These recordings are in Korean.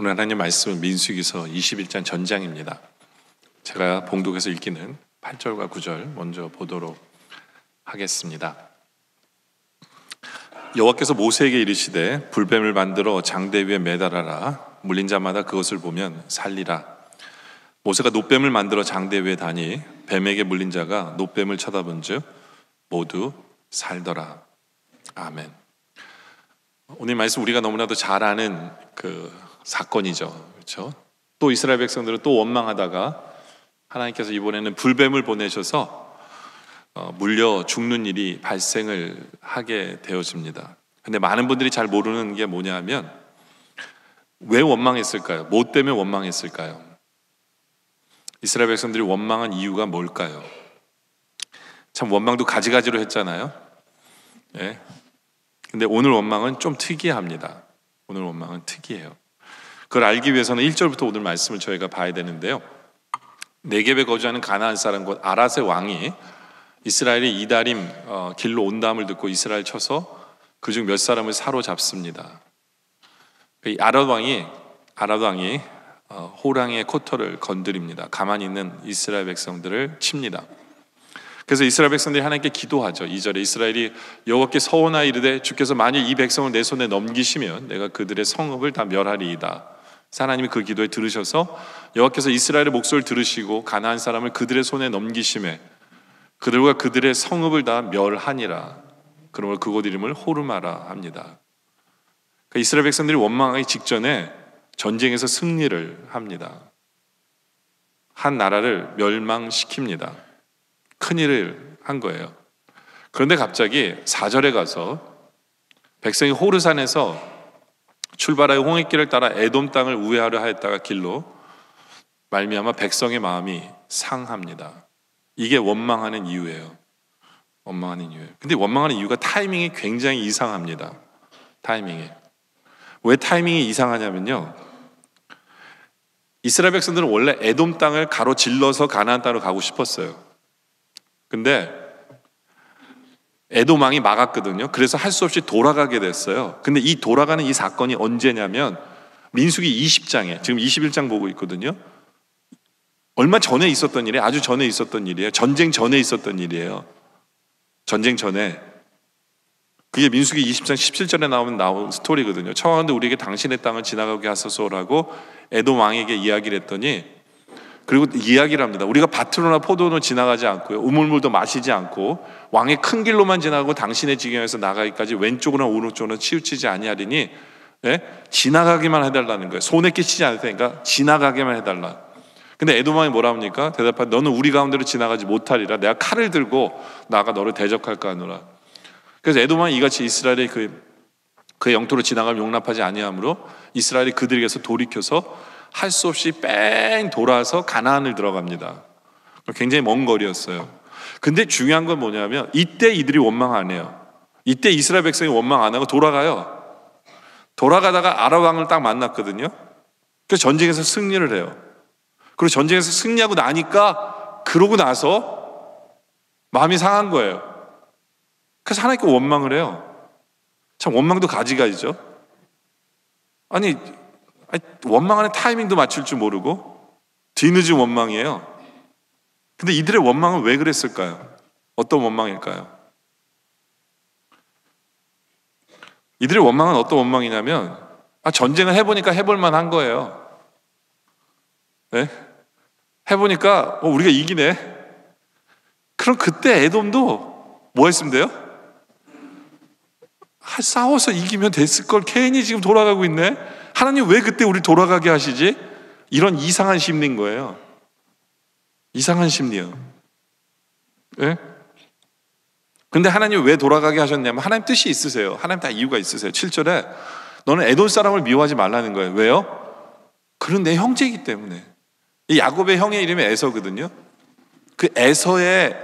오늘 하나님 말씀은 민수기서 21장 전장입니다. 제가 봉독해서 읽기는 8절과 9절 먼저 보도록 하겠습니다. 여호와께서 모세에게 이르시되 불뱀을 만들어 장대 위에 매달아라. 물린 자마다 그것을 보면 살리라. 모세가 놋뱀을 만들어 장대 위에 다니 뱀에게 물린 자가 놋뱀을 쳐다본즉 모두 살더라. 아멘. 오늘 말씀 우리가 너무나도 잘 아는 사건이죠. 그렇죠? 또 이스라엘 백성들은 또 원망하다가 하나님께서 이번에는 불뱀을 보내셔서 물려 죽는 일이 발생을 하게 되어집니다. 근데 많은 분들이 잘 모르는 게 뭐냐면 왜 원망했을까요? 뭐 때문에 원망했을까요? 이스라엘 백성들이 원망한 이유가 뭘까요? 참 원망도 가지가지로 했잖아요. 예. 근데 오늘 원망은 좀 특이합니다. 오늘 원망은 특이해요. 그걸 알기 위해서는 1절부터 오늘 말씀을 저희가 봐야 되는데요. 네겝에 거주하는 가나안 사람 곧 아랏의 왕이 이스라엘이 이다림 길로 온다함을 듣고 이스라엘 쳐서 그중 몇 사람을 사로잡습니다. 이 아랏 왕이 호랑이의 코털을 건드립니다. 가만히 있는 이스라엘 백성들을 칩니다. 그래서 이스라엘 백성들이 하나님께 기도하죠. 2절에 이스라엘이 여호와께 서원하여 이르되 주께서 만일 이 백성을 내 손에 넘기시면 내가 그들의 성읍을 다 멸하리이다. 하나님이 그 기도에 들으셔서 여호와께서 이스라엘의 목소리를 들으시고 가나안 사람을 그들의 손에 넘기심에 그들과 그들의 성읍을 다 멸하니라. 그러므로 그곳 이름을 호르마라 합니다. 그러니까 이스라엘 백성들이 원망하기 직전에 전쟁에서 승리를 합니다. 한 나라를 멸망시킵니다. 큰일을 한 거예요. 그런데 갑자기 4절에 가서 백성이 호르산에서 출발하여 홍해길을 따라 에돔 땅을 우회하려 하였다가 길로 말미암아 백성의 마음이 상합니다. 이게 원망하는 이유예요. 원망하는 이유예요. 근데 원망하는 이유가 타이밍이 굉장히 이상합니다. 타이밍이. 왜 타이밍이 이상하냐면요. 이스라엘 백성들은 원래 에돔 땅을 가로질러서 가나안 땅으로 가고 싶었어요. 근데 에돔 왕이 막았거든요. 그래서 할 수 없이 돌아가게 됐어요. 근데 이 돌아가는 이 사건이 언제냐면 민수기 20장에 지금 21장 보고 있거든요. 얼마 전에 있었던 일이에요. 아주 전에 있었던 일이에요. 전쟁 전에 있었던 일이에요. 전쟁 전에. 그게 민수기 20장 17절에 나온 스토리거든요. 청하건대 우리에게 당신의 땅을 지나가게 하소서라고 에돔 왕에게 이야기를 했더니 그리고 이야기를 합니다. 우리가 밭으로나 포도는 지나가지 않고요. 우물물도 마시지 않고 왕의 큰 길로만 지나가고 당신의 지경에서 나가기까지 왼쪽으로나 오른쪽으로나 치우치지 아니하리니 지나가기만 해달라는 거예요. 손에 끼치지 않을 테니까 지나가기만 해달라. 근데 에돔 왕이 뭐라 합니까? 대답하되 너는 우리 가운데로 지나가지 못하리라. 내가 칼을 들고 나가 너를 대적할까 하노라. 그래서 에돔 왕이 이같이 이스라엘의 그 영토로 지나가면 용납하지 아니하므로 이스라엘이 그들에게서 돌이켜서 할 수 없이 뺑 돌아서 가나안을 들어갑니다. 굉장히 먼 거리였어요. 근데 중요한 건 뭐냐면 이때 이들이 원망 안 해요. 이때 이스라엘 백성이 원망 안 하고 돌아가요. 돌아가다가 아람 왕을 딱 만났거든요. 그래서 전쟁에서 승리를 해요. 그리고 전쟁에서 승리하고 나니까 그러고 나서 마음이 상한 거예요. 그래서 하나님께 원망을 해요. 참 원망도 가지가지죠. 아니 원망하는 타이밍도 맞출 줄 모르고 뒤늦은 원망이에요. 근데 이들의 원망은 왜 그랬을까요? 어떤 원망일까요? 이들의 원망은 어떤 원망이냐면 전쟁을 해보니까 해볼만 한 거예요. 네? 해보니까 우리가 이기네. 그럼 그때 에돔도 뭐 했으면 돼요? 싸워서 이기면 됐을 걸 괜히 지금 돌아가고 있네. 하나님 왜 그때 우리 돌아가게 하시지? 이런 이상한 심리인 거예요. 이상한 심리요. 예? 근데 하나님 왜 돌아가게 하셨냐면 하나님 뜻이 있으세요. 하나님 다 이유가 있으세요. 7절에 너는 에돔 사람을 미워하지 말라는 거예요. 왜요? 그는 내 형제이기 때문에. 이 야곱의 형의 이름이 에서거든요. 그 에서의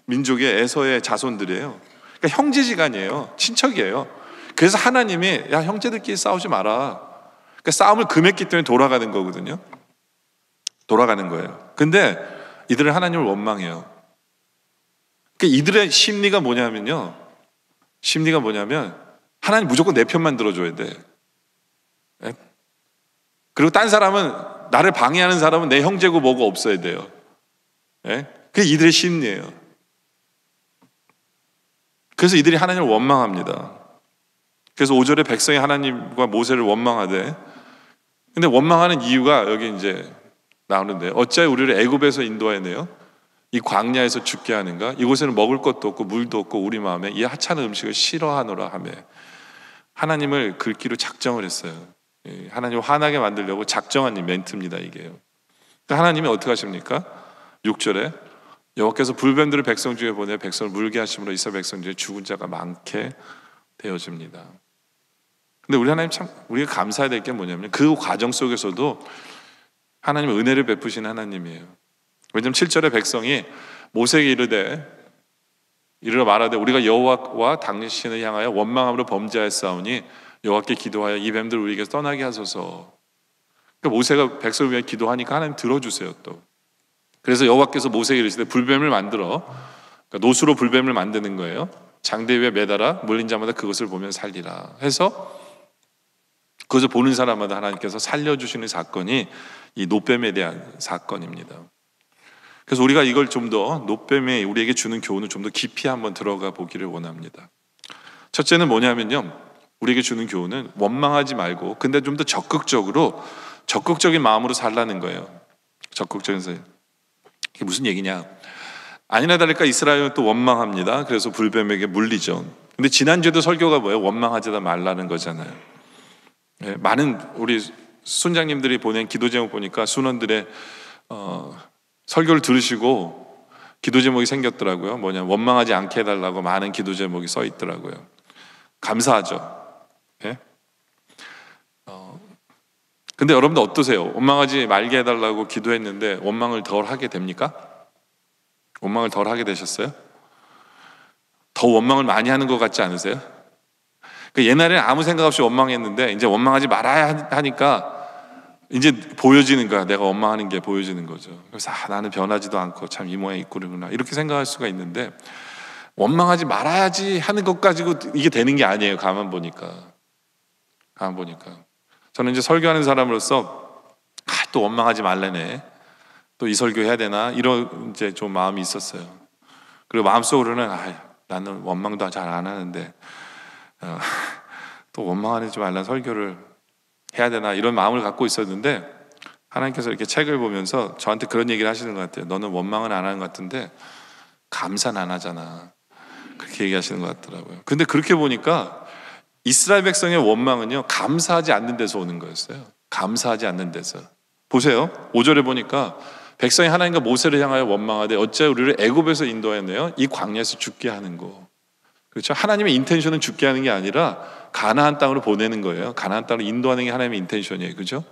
민족의 에서의 자손들이에요. 그러니까 형제지간이에요. 친척이에요. 그래서 하나님이 야 형제들끼리 싸우지 마라. 그러니까 싸움을 금했기 때문에 돌아가는 거거든요. 돌아가는 거예요. 근데 이들은 하나님을 원망해요. 그러니까 이들의 심리가 뭐냐면 하나님 무조건 내 편만 들어줘야 돼. 그리고 딴 사람은, 나를 방해하는 사람은 내 형제고 뭐고 없어야 돼요. 예? 그게 이들의 심리예요. 그래서 이들이 하나님을 원망합니다. 그래서 5절에 백성이 하나님과 모세를 원망하되, 근데 원망하는 이유가 여기 이제 나오는데, 어찌하여 우리를 애굽에서 인도하여내요 이 광야에서 죽게 하는가? 이곳에는 먹을 것도 없고 물도 없고 우리 마음에 이 하찮은 음식을 싫어하노라 하며 하나님을 긁기로 작정을 했어요. 하나님을 화나게 만들려고 작정한 이 멘트입니다, 이게요. 그러니까 하나님이 어떻게 하십니까? 6절에 여호와께서 불뱀들을 백성 중에 보내 백성을 물게 하심으로 이스라엘 백성 중에 죽은 자가 많게 되어집니다. 근데 우리 하나님 참, 우리가 감사해야 될 게 뭐냐면 그 과정 속에서도 하나님은 은혜를 베푸신 하나님이에요. 왜냐하면 7절에 백성이 모세에게 이르러 말하되 우리가 여호와와 당신을 향하여 원망함으로 범죄하였사오니 여호와께 기도하여 이 뱀들 우리에게 떠나게 하소서. 그러니까 모세가 백성을 위해 기도하니까 하나님 들어주세요 또. 그래서 여호와께서 모세에게 이르시되 불뱀을 만들어, 그러니까 노수로 불뱀을 만드는 거예요. 장대 위에 매달아 물린 자마다 그것을 보면 살리라 해서 그것을 보는 사람마다 하나님께서 살려주시는 사건이 이 노뱀에 대한 사건입니다. 그래서 우리가 이걸 좀 더 노뱀이 우리에게 주는 교훈을 좀 더 깊이 한번 들어가 보기를 원합니다. 첫째는 뭐냐면요, 우리에게 주는 교훈은 원망하지 말고 근데 좀 더 적극적인 마음으로 살라는 거예요. 적극적인 삶. 이게 무슨 얘기냐? 아니나 다를까 이스라엘은 또 원망합니다. 그래서 불뱀에게 물리죠. 근데 지난주에도 설교가 뭐예요? 원망하지 말라는 거잖아요. 많은 우리 순장님들이 보낸 기도 제목 보니까 순원들의 설교를 들으시고 기도 제목이 생겼더라고요. 뭐냐, 원망하지 않게 해달라고 많은 기도 제목이 써 있더라고요. 감사하죠. 예? 근데 여러분들 어떠세요? 원망하지 말게 해달라고 기도했는데 원망을 덜 하게 됩니까? 원망을 덜 하게 되셨어요? 더 원망을 많이 하는 것 같지 않으세요? 옛날에는 아무 생각 없이 원망했는데 이제 원망하지 말아야 하니까 이제 보여지는 거야. 내가 원망하는 게 보여지는 거죠. 그래서 나는 변하지도 않고 참 이 모양 이 꼴이구나 이렇게 생각할 수가 있는데, 원망하지 말아야지 하는 것 가지고 이게 되는 게 아니에요. 가만 보니까 저는 이제 설교하는 사람으로서 또 원망하지 말래네, 또 이 설교 해야 되나 이런 이제 좀 마음이 있었어요. 그리고 마음속으로는 나는 원망도 잘 안 하는데 또 원망하지 말라는 설교를 해야 되나 이런 마음을 갖고 있었는데, 하나님께서 이렇게 책을 보면서 저한테 그런 얘기를 하시는 것 같아요. 너는 원망은 안 하는 것 같은데 감사는 안 하잖아, 그렇게 얘기하시는 것 같더라고요. 근데 그렇게 보니까 이스라엘 백성의 원망은요, 감사하지 않는 데서 오는 거였어요. 감사하지 않는 데서. 보세요, 5절에 보니까 백성이 하나님과 모세를 향하여 원망하되 어찌하여 우리를 애굽에서 인도하였네요 이 광야에서 죽게 하는 거. 그렇죠? 하나님의 인텐션은 죽게 하는 게 아니라 가나안 땅으로 보내는 거예요. 가나안 땅으로 인도하는 게 하나님의 인텐션이에요. 그죠?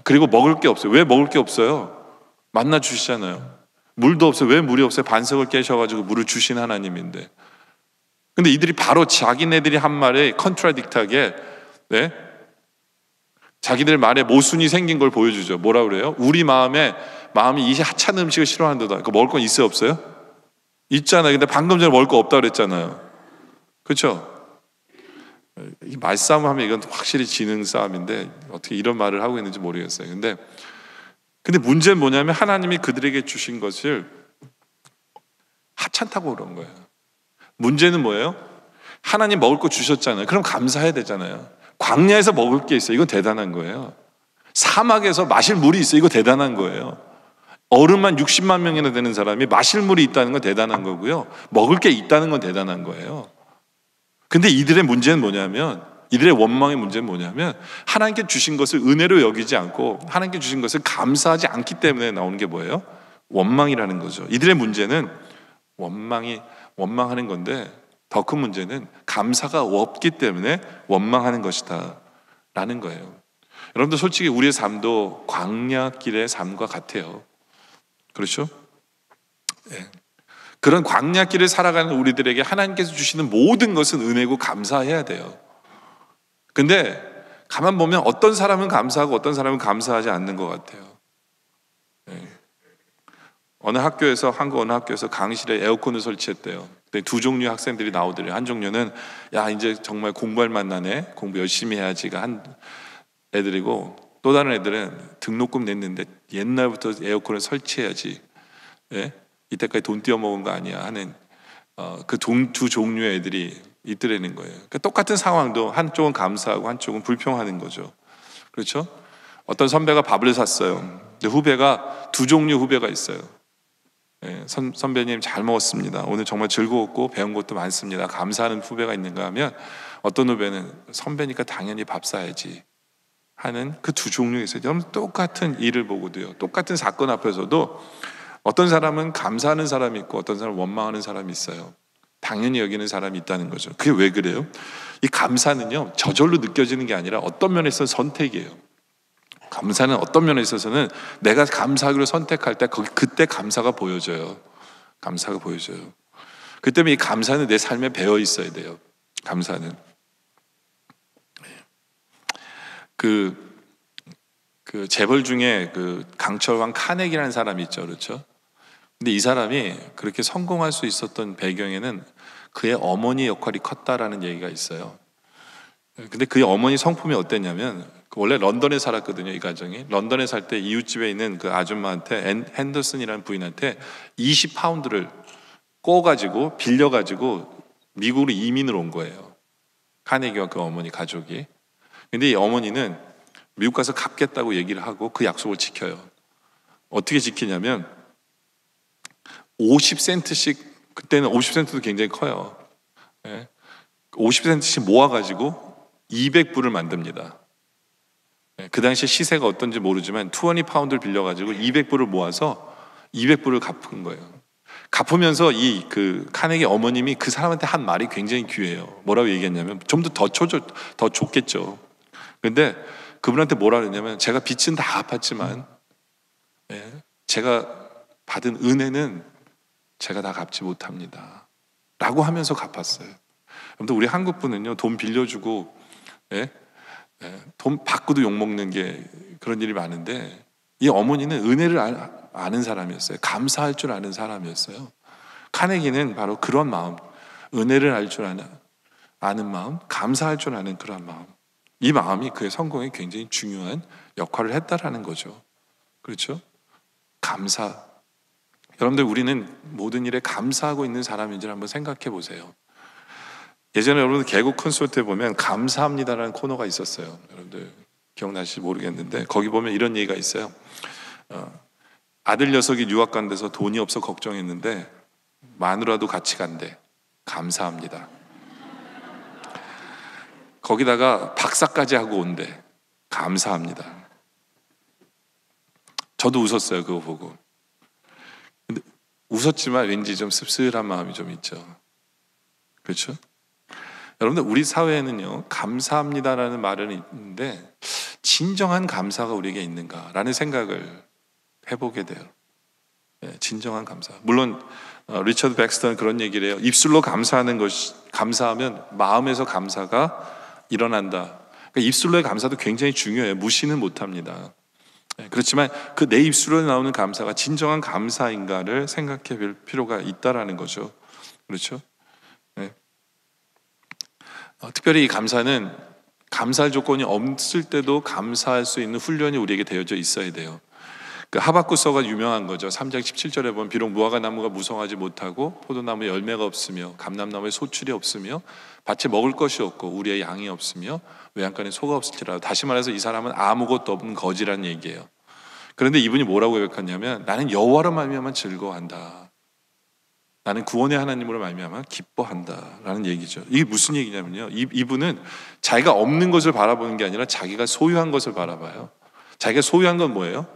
그리고 먹을 게 없어요. 왜 먹을 게 없어요? 만나 주시잖아요. 물도 없어요. 왜 물이 없어요? 반석을 깨셔가지고 물을 주신 하나님인데. 근데 이들이 바로 자기네들이 한 말에 컨트라딕트하게 자기들 말에 모순이 생긴 걸 보여주죠. 뭐라 그래요? 우리 마음이 이 하찮은 음식을 싫어한다. 먹을 건 있어요? 없어요? 있잖아요. 근데 방금 전에 먹을 거 없다 그랬잖아요. 그렇죠? 이 말싸움 하면 이건 확실히 지능 싸움인데 어떻게 이런 말을 하고 있는지 모르겠어요. 근데 문제는 뭐냐면 하나님이 그들에게 주신 것을 하찮다고 그런 거예요. 문제는 뭐예요? 하나님 먹을 거 주셨잖아요. 그럼 감사해야 되잖아요. 광야에서 먹을 게 있어요. 이건 대단한 거예요. 사막에서 마실 물이 있어요. 이거 대단한 거예요. 어른만 60만 명이나 되는 사람이 마실 물이 있다는 건 대단한 거고요. 먹을 게 있다는 건 대단한 거예요. 근데 이들의 문제는 뭐냐면, 이들의 원망의 문제는 뭐냐면 하나님께 주신 것을 은혜로 여기지 않고 하나님께 주신 것을 감사하지 않기 때문에 나오는 게 뭐예요? 원망이라는 거죠. 이들의 문제는 원망하는 건데, 더 큰 문제는 감사가 없기 때문에 원망하는 것이다 라는 거예요. 여러분들 솔직히 우리의 삶도 광야길의 삶과 같아요. 그렇죠? 네. 그런 광야길을 살아가는 우리들에게 하나님께서 주시는 모든 것은 은혜고 감사해야 돼요. 근데 가만 보면 어떤 사람은 감사하고 어떤 사람은 감사하지 않는 것 같아요. 네. 한국 어느 학교에서 강의실에 에어컨을 설치했대요. 두 종류의 학생들이 나오더래요. 한 종류는 이제 정말 공부할 만나네, 공부 열심히 해야지가 한 애들이고, 또 다른 애들은 등록금 냈는데 옛날부터 에어컨을 설치해야지, 예? 이때까지 돈 띄어먹은 거 아니야 하는 그 두 종류의 애들이 있더라는 거예요. 그러니까 똑같은 상황도 한쪽은 감사하고 한쪽은 불평하는 거죠. 그렇죠? 어떤 선배가 밥을 샀어요. 근데 후배가 두 종류 후배가 있어요. 예, 선배님 잘 먹었습니다. 오늘 정말 즐거웠고 배운 것도 많습니다. 감사하는 후배가 있는가 하면, 어떤 후배는 선배니까 당연히 밥 사야지 하는 그 두 종류가 있어요. 여러분, 똑같은 일을 보고도요, 똑같은 사건 앞에서도 어떤 사람은 감사하는 사람이 있고 어떤 사람은 원망하는 사람이 있어요. 당연히 여기는 사람이 있다는 거죠. 그게 왜 그래요? 이 감사는요, 저절로 느껴지는 게 아니라 어떤 면에서는 선택이에요. 감사는 어떤 면에 있어서는 내가 감사하기로 선택할 때 그때 감사가 보여져요. 감사가 보여져요. 그 때문에 이 감사는 내 삶에 배어 있어야 돼요. 감사는 그 재벌 중에 그 강철왕 카네기라는 사람이 있죠, 그렇죠? 근데 이 사람이 그렇게 성공할 수 있었던 배경에는 그의 어머니 역할이 컸다라는 얘기가 있어요. 근데 그의 어머니 성품이 어땠냐면, 원래 런던에 살았거든요. 이 가정이 런던에 살 때 이웃집에 있는 그 아줌마한테, 핸더슨이라는 부인한테 20파운드를 꼬가지고 빌려가지고 미국으로 이민을 온 거예요. 카네기와 그 어머니 가족이. 근데 이 어머니는 미국 가서 갚겠다고 얘기를 하고 그 약속을 지켜요. 어떻게 지키냐면 50센트씩, 그때는 50센트도 굉장히 커요. 50센트씩 모아가지고 200불을 만듭니다. 그 당시 시세가 어떤지 모르지만 20파운드를 빌려가지고 200불을 모아서 200불을 갚은 거예요. 갚으면서 이 그 카네기 어머님이 그 사람한테 한 말이 굉장히 귀해요. 뭐라고 얘기했냐면, 좀 더 줬겠죠. 근데 그분한테 뭐라 그랬냐면, 제가 빚은 다 갚았지만 제가 받은 은혜는 제가 다 갚지 못합니다 라고 하면서 갚았어요. 아무튼 우리 한국 분은요, 돈 빌려주고 돈 받고도 욕먹는 게 그런 일이 많은데, 이 어머니는 은혜를 아는 사람이었어요. 감사할 줄 아는 사람이었어요. 카네기는 바로 그런 마음, 은혜를 알 줄 아는 마음, 감사할 줄 아는 그런 마음, 이 마음이 그의 성공에 굉장히 중요한 역할을 했다라는 거죠. 그렇죠? 감사. 여러분들, 우리는 모든 일에 감사하고 있는 사람인지를 한번 생각해 보세요. 예전에 여러분들 개국 콘서트에 보면 감사합니다라는 코너가 있었어요. 여러분들 기억나실지 모르겠는데, 거기 보면 이런 얘기가 있어요. 아들 녀석이 유학 간 데서 돈이 없어 걱정했는데 마누라도 같이 간대. 감사합니다. 거기다가 박사까지 하고 온대. 감사합니다. 저도 웃었어요, 그거 보고. 근데 웃었지만 왠지 좀 씁쓸한 마음이 좀 있죠. 그렇죠? 여러분들, 우리 사회에는요, 감사합니다라는 말은 있는데 진정한 감사가 우리에게 있는가라는 생각을 해보게 돼요. 진정한 감사. 물론 리처드 백스터는 그런 얘기를 해요. 입술로 감사하는 것이, 감사하면 마음에서 감사가 일어난다. 그러니까 입술로의 감사도 굉장히 중요해요. 무시는 못합니다. 그렇지만 그 내 입술로 나오는 감사가 진정한 감사인가를 생각해 볼 필요가 있다라는 거죠. 그렇죠? 특별히 이 감사는 감사할 조건이 없을 때도 감사할 수 있는 훈련이 우리에게 되어져 있어야 돼요. 그 하박국서가 유명한 거죠. 3장 17절에 보면, 비록 무화과 나무가 무성하지 못하고 포도나무에 열매가 없으며 감람나무에 소출이 없으며 밭에 먹을 것이 없고 우리의 양이 없으며 외양간에 소가 없을지라도, 다시 말해서 이 사람은 아무것도 없는 거지라는 얘기예요. 그런데 이분이 뭐라고 고백하냐면, 나는 여호와로 말미암아 즐거워한다. 나는 구원의 하나님으로 말미암아 기뻐한다라는 얘기죠. 이게 무슨 얘기냐면요, 이분은 자기가 없는 것을 바라보는 게 아니라 자기가 소유한 것을 바라봐요. 자기가 소유한 건 뭐예요?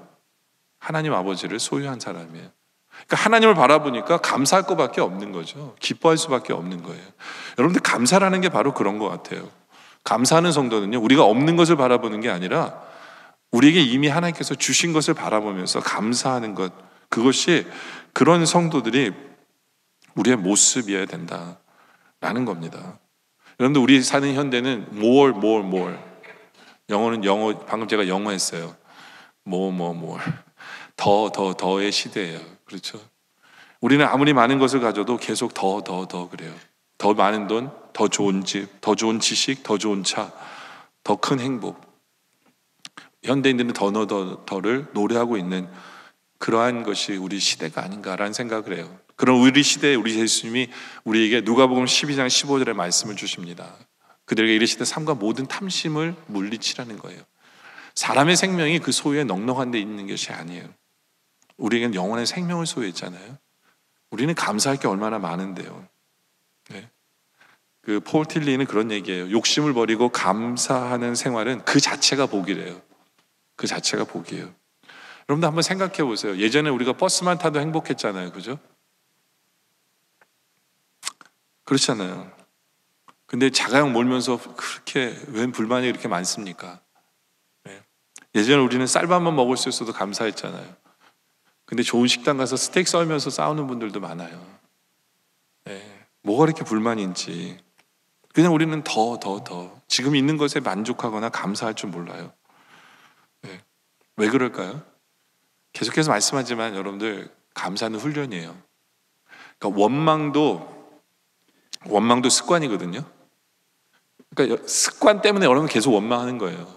하나님 아버지를 소유한 사람이에요. 그러니까 하나님을 바라보니까 감사할 것밖에 없는 거죠. 기뻐할 수밖에 없는 거예요. 여러분들, 감사라는 게 바로 그런 것 같아요. 감사하는 성도는요, 우리가 없는 것을 바라보는 게 아니라 우리에게 이미 하나님께서 주신 것을 바라보면서 감사하는 것, 그것이, 그런 성도들이 우리의 모습이어야 된다라는 겁니다. 여러분들, 우리 사는 현대는 more. 영어는 방금 제가 영어 했어요. more. 더의 시대예요. 그렇죠? 우리는 아무리 많은 것을 가져도 계속 더 그래요. 더 많은 돈, 더 좋은 집, 더 좋은 지식, 더 좋은 차, 더 큰 행복. 현대인들은 더를 노래하고 있는 그러한 것이 우리 시대가 아닌가라는 생각을 해요. 그런 우리 시대에 우리 예수님이 우리에게 누가복음 12장 15절의 말씀을 주십니다. 그들에게 이르시되 삼가 모든 탐심을 물리치라는 거예요. 사람의 생명이 그 소유에 넉넉한 데 있는 것이 아니에요. 우리에게는 영원한 생명을 소유했잖아요. 우리는 감사할 게 얼마나 많은데요. 네. 그 폴 틸리는 그런 얘기예요. 욕심을 버리고 감사하는 생활은 그 자체가 복이래요. 그 자체가 복이에요. 여러분도 한번 생각해 보세요. 예전에 우리가 버스만 타도 행복했잖아요. 그죠? 그렇잖아요. 근데 자가용 몰면서 그렇게 웬 불만이 이렇게 많습니까? 네. 예전에 우리는 쌀밥만 먹을 수 있어도 감사했잖아요. 근데 좋은 식당 가서 스테이크 썰면서 싸우는 분들도 많아요. 네. 뭐가 이렇게 불만인지. 그냥 우리는 더 지금 있는 것에 만족하거나 감사할 줄 몰라요. 네. 왜 그럴까요? 계속해서 말씀하지만 여러분들 감사는 훈련이에요. 그러니까 원망도 습관이거든요. 그러니까 습관 때문에 여러분 계속 원망하는 거예요.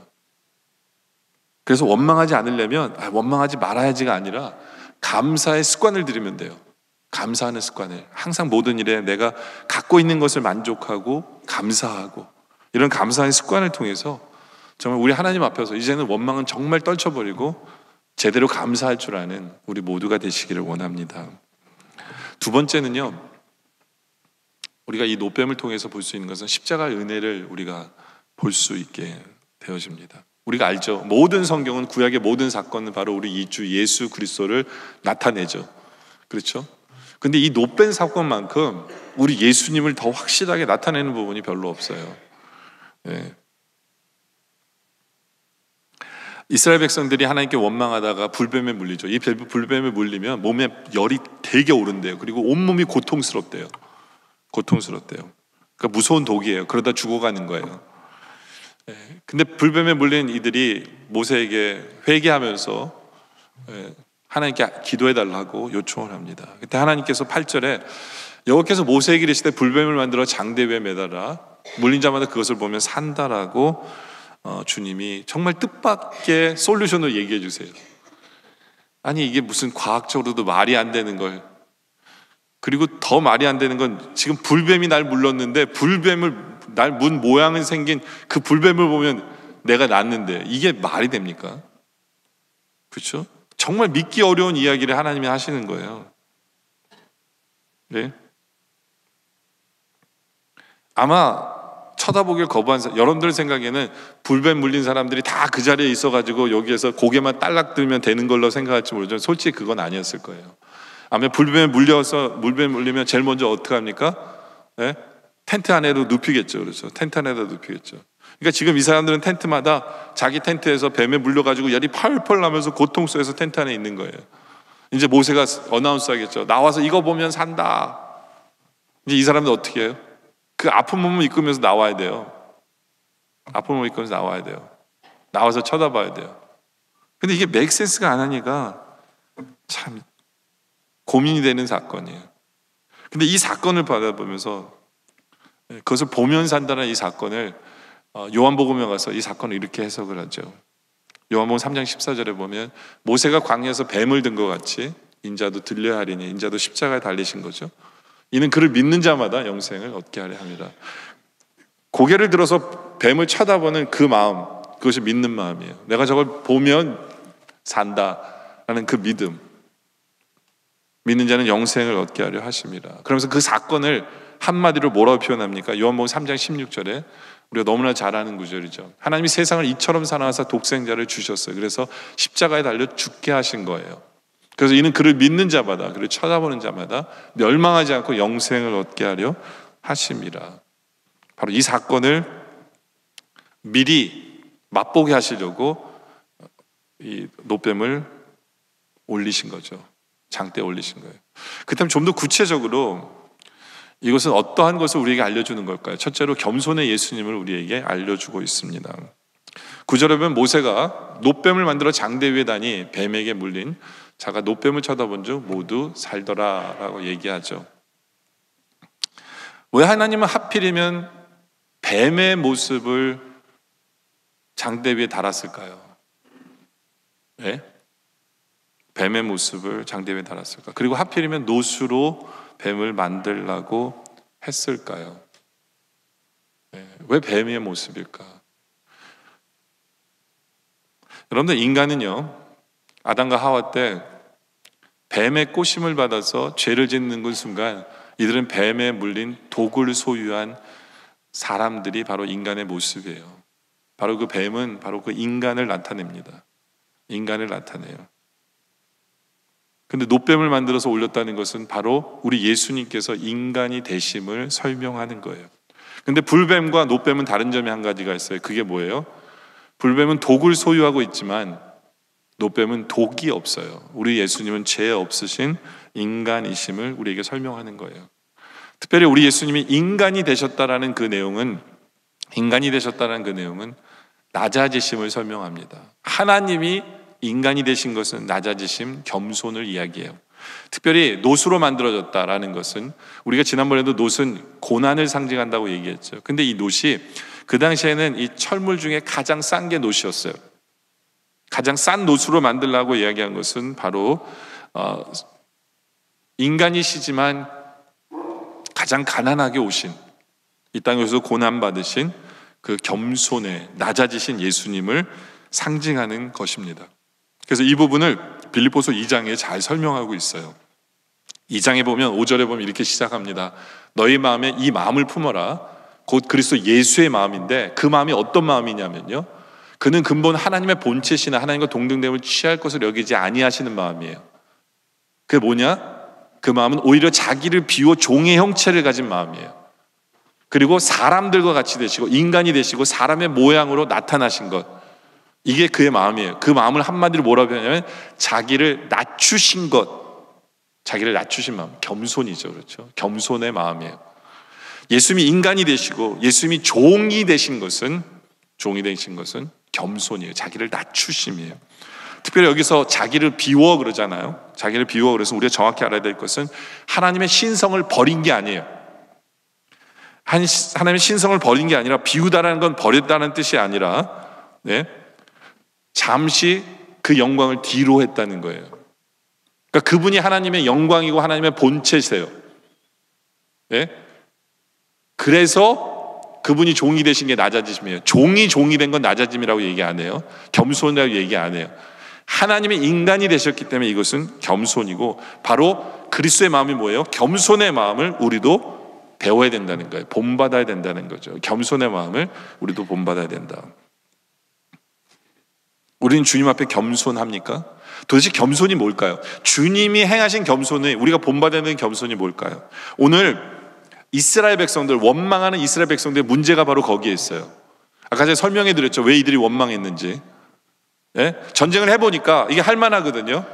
그래서 원망하지 않으려면 원망하지 말아야지가 아니라 감사의 습관을 들이면 돼요. 감사하는 습관을. 항상 모든 일에 내가 갖고 있는 것을 만족하고 감사하고 이런 감사의 습관을 통해서 정말 우리 하나님 앞에서 이제는 원망은 정말 떨쳐버리고 제대로 감사할 줄 아는 우리 모두가 되시기를 원합니다. 두 번째는요, 우리가 이 노뱀을 통해서 볼 수 있는 것은 십자가의 은혜를 우리가 볼 수 있게 되어집니다. 우리가 알죠. 모든 성경은 구약의 모든 사건은 바로 우리 이주 예수 그리스도를 나타내죠. 그렇죠? 근데 이 노뱀 사건만큼 우리 예수님을 더 확실하게 나타내는 부분이 별로 없어요. 네. 이스라엘 백성들이 하나님께 원망하다가 불뱀에 물리죠. 이 불뱀에 물리면 몸에 열이 되게 오른대요. 그리고 온몸이 고통스럽대요. 그러니까 무서운 독이에요. 그러다 죽어가는 거예요. 근데 불뱀에 물린 이들이 모세에게 회개하면서 하나님께 기도해달라고 요청을 합니다. 그때 하나님께서 8절에 여호와께서 모세에게 이르시되 불뱀을 만들어 장대 위에 매달아 물린 자마다 그것을 보면 산다라고 주님이 정말 뜻밖의 솔루션을 얘기해 주세요. 아니 이게 무슨 과학적으로도 말이 안 되는 걸, 그리고 더 말이 안 되는 건 지금 불뱀이 날 물렀는데 불뱀을 날 문 모양은 생긴 그 불뱀을 보면 내가 낫는데 이게 말이 됩니까? 그렇죠? 정말 믿기 어려운 이야기를 하나님이 하시는 거예요. 네? 아마 쳐다보길 거부한 여러분들 생각에는 불뱀 물린 사람들이 다 그 자리에 있어가지고 여기에서 고개만 딸락 들면 되는 걸로 생각할지 모르지만 솔직히 그건 아니었을 거예요. 아마 불뱀에 물리면 제일 먼저 어떻게 합니까? 네? 텐트 안에도 눕히겠죠. 그렇죠? 텐트 안에도 눕히겠죠. 그러니까 지금 이 사람들은 텐트마다 자기 텐트에서 뱀에 물려가지고 열이 펄펄 나면서 고통 속에서 텐트 안에 있는 거예요. 이제 모세가 어나운스 하겠죠. 나와서 이거 보면 산다. 이제 이 사람들 어떻게 해요? 그 아픈 몸을 이끌면서 나와야 돼요. 아픈 몸을 이끌면서 나와야 돼요. 나와서 쳐다봐야 돼요. 근데 이게 맥센스가 안 하니까 참 고민이 되는 사건이에요. 근데 이 사건을 받아보면서 그것을 보면서 한다는 이 사건을 요한복음에 가서 이 사건을 이렇게 해석을 하죠. 요한복음 3장 14절에 보면 모세가 광야에서 뱀을 든 것 같이 인자도 들려야 하리니 인자도 십자가에 달리신 거죠. 이는 그를 믿는 자마다 영생을 얻게 하려 합니다. 고개를 들어서 뱀을 쳐다보는 그 마음, 그것이 믿는 마음이에요. 내가 저걸 보면 산다라는 그 믿음. 믿는 자는 영생을 얻게 하려 하십니다. 그러면서 그 사건을 한마디로 뭐라고 표현합니까? 요한복음 3장 16절에 우리가 너무나 잘 아는 구절이죠. 하나님이 세상을 이처럼 사랑하사 독생자를 주셨어요. 그래서 십자가에 달려 죽게 하신 거예요. 그래서 이는 그를 믿는 자마다, 그를 쳐다보는 자마다 멸망하지 않고 영생을 얻게 하려 하십니다. 바로 이 사건을 미리 맛보게 하시려고 이 노뱀을 올리신 거죠. 장대에 올리신 거예요. 그렇다면 좀 더 구체적으로 이것은 어떠한 것을 우리에게 알려주는 걸까요? 첫째로 겸손의 예수님을 우리에게 알려주고 있습니다. 9절에 보면 모세가 노뱀을 만들어 장대 위에 다니 뱀에게 물린 자가 노뱀을 쳐다본 즉 모두 살더라 라고 얘기하죠. 왜 하나님은 하필이면 뱀의 모습을 장대 위에 달았을까요? 예? 뱀의 모습을 장대위에 달았을까? 그리고 하필이면 노수로 뱀을 만들라고 했을까요? 예, 왜 뱀의 모습일까? 여러분들, 인간은요, 아담과 하와 때 뱀의 꼬심을 받아서 죄를 짓는 그 순간 이들은 뱀에 물린 독을 소유한 사람들이 바로 인간의 모습이에요. 바로 그 뱀은 바로 그 인간을 나타냅니다. 인간을 나타내요. 근데 노뱀을 만들어서 올렸다는 것은 바로 우리 예수님께서 인간이 되심을 설명하는 거예요. 근데 불뱀과 노뱀은 다른 점이 한 가지가 있어요. 그게 뭐예요? 불뱀은 독을 소유하고 있지만 노뱀은 독이 없어요. 우리 예수님은 죄 없으신 인간이심을 우리에게 설명하는 거예요. 특별히 우리 예수님이 인간이 되셨다라는 그 내용은 낮아지심을 설명합니다. 하나님이 인간이 되신 것은 낮아지심, 겸손을 이야기해요. 특별히 노수로 만들어졌다라는 것은, 우리가 지난번에도 노은 고난을 상징한다고 얘기했죠. 근데 이 노이 그 당시에는 이 철물 중에 가장 싼 게 노이였어요. 가장 싼 노수로 만들라고 이야기한 것은 바로 인간이시지만 가장 가난하게 오신, 이 땅에서 고난받으신 그 겸손에 낮아지신 예수님을 상징하는 것입니다. 그래서 이 부분을 빌립보서 2장에 잘 설명하고 있어요. 2장에 보면 5절에 보면 이렇게 시작합니다. 너희 마음에 이 마음을 품어라. 곧 그리스도 예수의 마음인데, 그 마음이 어떤 마음이냐면요, 그는 근본 하나님의 본체시나 하나님과 동등됨을 취할 것을 여기지 아니하시는 마음이에요. 그게 뭐냐? 그 마음은 오히려 자기를 비워 종의 형체를 가진 마음이에요. 그리고 사람들과 같이 되시고 인간이 되시고 사람의 모양으로 나타나신 것, 이게 그의 마음이에요. 그 마음을 한마디로 뭐라고 하냐면 자기를 낮추신 것, 자기를 낮추신 마음, 겸손이죠. 그렇죠? 겸손의 마음이에요. 예수님이 인간이 되시고 예수님이 종이 되신 것은 겸손이에요. 자기를 낮추심이에요. 특별히 여기서 자기를 비워 그러잖아요. 자기를 비워, 그래서 우리가 정확히 알아야 될 것은 하나님의 신성을 버린 게 아니에요. 하나님의 신성을 버린 게 아니라, 비우다라는 건 버렸다는 뜻이 아니라, 네, 잠시 그 영광을 뒤로 했다는 거예요. 그러니까 그분이 하나님의 영광이고 하나님의 본체세요. 네? 그래서 그분이 종이 되신 게 낮아지심이에요. 종이 된 건 낮아짐이라고 얘기 안 해요. 겸손이라고 얘기 안 해요. 하나님의 인간이 되셨기 때문에 이것은 겸손이고, 바로 그리스도의 마음이 뭐예요? 겸손의 마음을 우리도 배워야 된다는 거예요. 본받아야 된다는 거죠. 겸손의 마음을 우리도 본받아야 된다. 우리는 주님 앞에 겸손합니까? 도대체 겸손이 뭘까요? 주님이 행하신 겸손이, 우리가 본받아야 되는 겸손이 뭘까요? 오늘 이스라엘 백성들, 원망하는 이스라엘 백성들의 문제가 바로 거기에 있어요. 아까 제가 설명해 드렸죠. 왜 이들이 원망했는지. 예? 전쟁을 해보니까 이게 할만하거든요.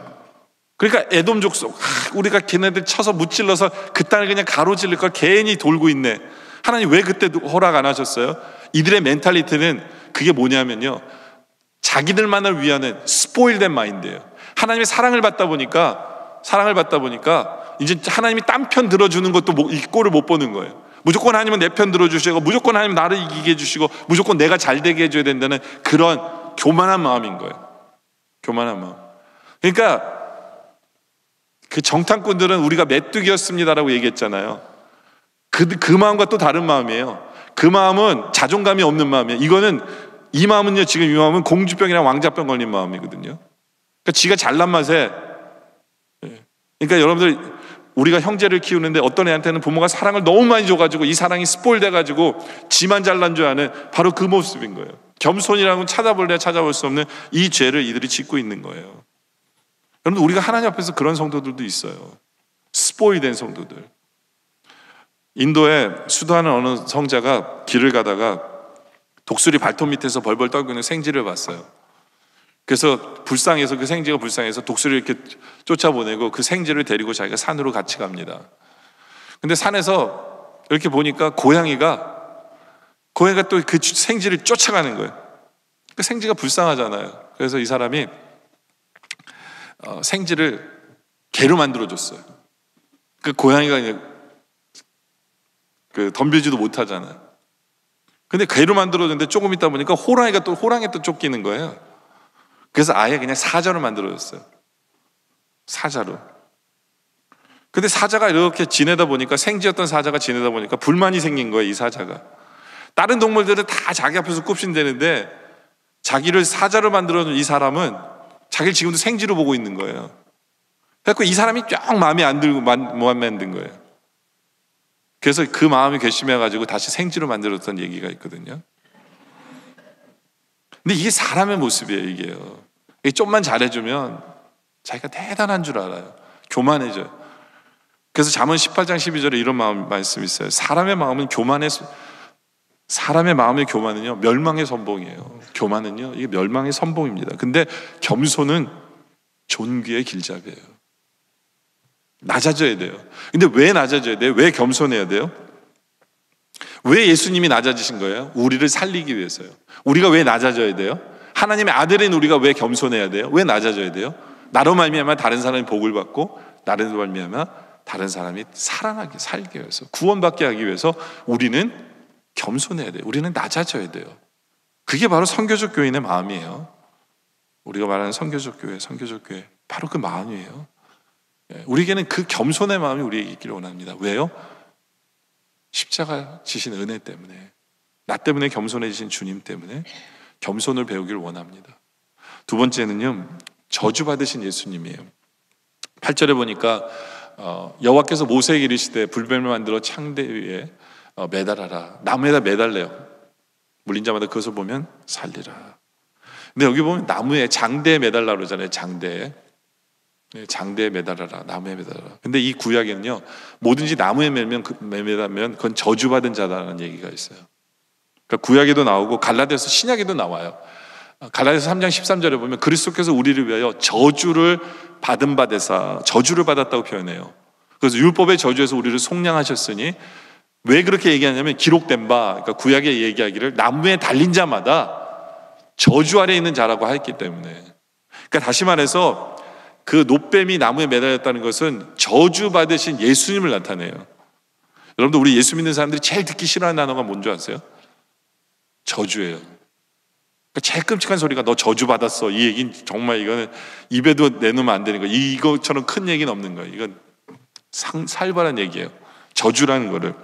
그러니까 에돔 족속, 우리가 걔네들 쳐서 무찔러서 그 땅을 그냥 가로질릴 걸 괜히 돌고 있네. 하나님 왜 그때 허락 안 하셨어요? 이들의 멘탈리티는 그게 뭐냐면요, 자기들만을 위하는 스포일된 마인드예요. 하나님의 사랑을 받다 보니까 이제 하나님이 딴 편 들어주는 것도 이 꼴을 못 보는 거예요. 무조건 하나님은 내 편 들어주시고, 무조건 하나님 나를 이기게 해주시고, 무조건 내가 잘 되게 해줘야 된다는 그런 교만한 마음인 거예요. 교만한 마음. 그러니까 그 정탐꾼들은 우리가 메뚜기였습니다라고 얘기했잖아요. 그 마음과 또 다른 마음이에요. 그 마음은 자존감이 없는 마음이에요. 이 마음은요, 지금 이 마음은 공주병이랑 왕자병 걸린 마음이거든요. 그러니까 지가 잘난 맛에. 그러니까 여러분들, 우리가 형제를 키우는데 어떤 애한테는 부모가 사랑을 너무 많이 줘가지고 이 사랑이 스포일 돼가지고 지만 잘난 줄 아는 바로 그 모습인 거예요. 겸손이라는 건 찾아볼 수 없는 이 죄를 이들이 짓고 있는 거예요. 여러분, 우리가 하나님 앞에서 그런 성도들도 있어요. 스포일된 성도들. 인도에 수도하는 어느 성자가 길을 가다가 독수리 발톱 밑에서 벌벌 떨고 있는 생쥐를 봤어요. 그래서 그 생쥐가 불쌍해서 독수리를 이렇게 쫓아보내고 그 생쥐를 데리고 자기가 산으로 같이 갑니다. 근데 산에서 이렇게 보니까 고양이가 또 그 생쥐를 쫓아가는 거예요. 그 생쥐가 불쌍하잖아요. 그래서 이 사람이 생쥐를 개로 만들어줬어요. 그 고양이가 덤비지도 못하잖아요. 근데 개로 만들어줬는데 조금 있다 보니까 호랑이가 또 쫓기는 거예요. 그래서 아예 그냥 사자로 만들어졌어요. 사자로. 근데 사자가 이렇게 지내다 보니까, 생쥐였던 사자가 지내다 보니까 불만이 생긴 거예요, 이 사자가. 다른 동물들은 다 자기 앞에서 굽신대는데 자기를 사자로 만들어준 이 사람은 자기를 지금도 생쥐로 보고 있는 거예요. 그래서 이 사람이 쫙 마음에 안 들고 마음에 안 든 거예요. 그래서 그 마음이 괘씸해가지고 다시 생쥐로 만들었던 얘기가 있거든요. 근데 이게 사람의 모습이에요, 이게요. 이게 좀만 잘해주면 자기가 대단한 줄 알아요. 교만해져요. 그래서 잠언 18장 12절에 이런 말씀이 있어요. 사람의 마음의 교만은요, 멸망의 선봉이에요. 교만은요, 이게 멸망의 선봉입니다. 근데 겸손은 존귀의 길잡이에요. 낮아져야 돼요. 근데 왜 낮아져야 돼요? 왜 겸손해야 돼요? 왜 예수님이 낮아지신 거예요? 우리를 살리기 위해서요. 우리가 왜 낮아져야 돼요? 하나님의 아들인 우리가 왜 겸손해야 돼요? 왜 낮아져야 돼요? 나로 말미암아 다른 사람이 복을 받고, 나로 말미암아 다른 사람이 살기 위해서, 구원받게 하기 위해서 우리는 겸손해야 돼요. 우리는 낮아져야 돼요. 그게 바로 선교적 교인의 마음이에요. 우리가 말하는 선교적 교회, 바로 그 마음이에요. 우리에게는 그 겸손의 마음이 우리에게 있기를 원합니다. 왜요? 십자가 지신 은혜 때문에, 나 때문에 겸손해지신 주님 때문에 겸손을 배우기를 원합니다. 두 번째는요, 저주받으신 예수님이에요. 8절에 보니까 여호와께서 모세에게 이르시되 불뱀을 만들어 창대 위에 매달아라. 나무에다 매달래요. 물린 자마다 그것을 보면 살리라. 근데 여기 보면 나무에 장대에 매달라 그러잖아요. 장대에 매달아라. 나무에 매달아라. 근데 이 구약에는요, 뭐든지 나무에 매달면 그건 저주받은 자다라는 얘기가 있어요. 그러니까 구약에도 나오고 갈라디아서 신약에도 나와요. 갈라디아서 3장 13절에 보면 그리스도께서 우리를 위하여 저주를 받은 바 되사, 저주를 받았다고 표현해요. 그래서 율법의 저주에서 우리를 속량하셨으니, 왜 그렇게 얘기하냐면 기록된 바, 그러니까 구약에 얘기하기를 나무에 달린 자마다 저주 아래 있는 자라고 했기 때문에. 그러니까 다시 말해서 그 놋뱀이 나무에 매달렸다는 것은 저주받으신 예수님을 나타내요. 여러분들, 우리 예수 믿는 사람들이 제일 듣기 싫어하는 단어가 뭔지 아세요? 저주예요. 그러니까 제일 끔찍한 소리가 너 저주받았어. 이 얘기는 정말, 이거는 입에도 내놓으면 안 되는 거예요. 이것처럼 큰 얘기는 없는 거예요. 이건 살벌한 얘기예요. 저주라는 거를.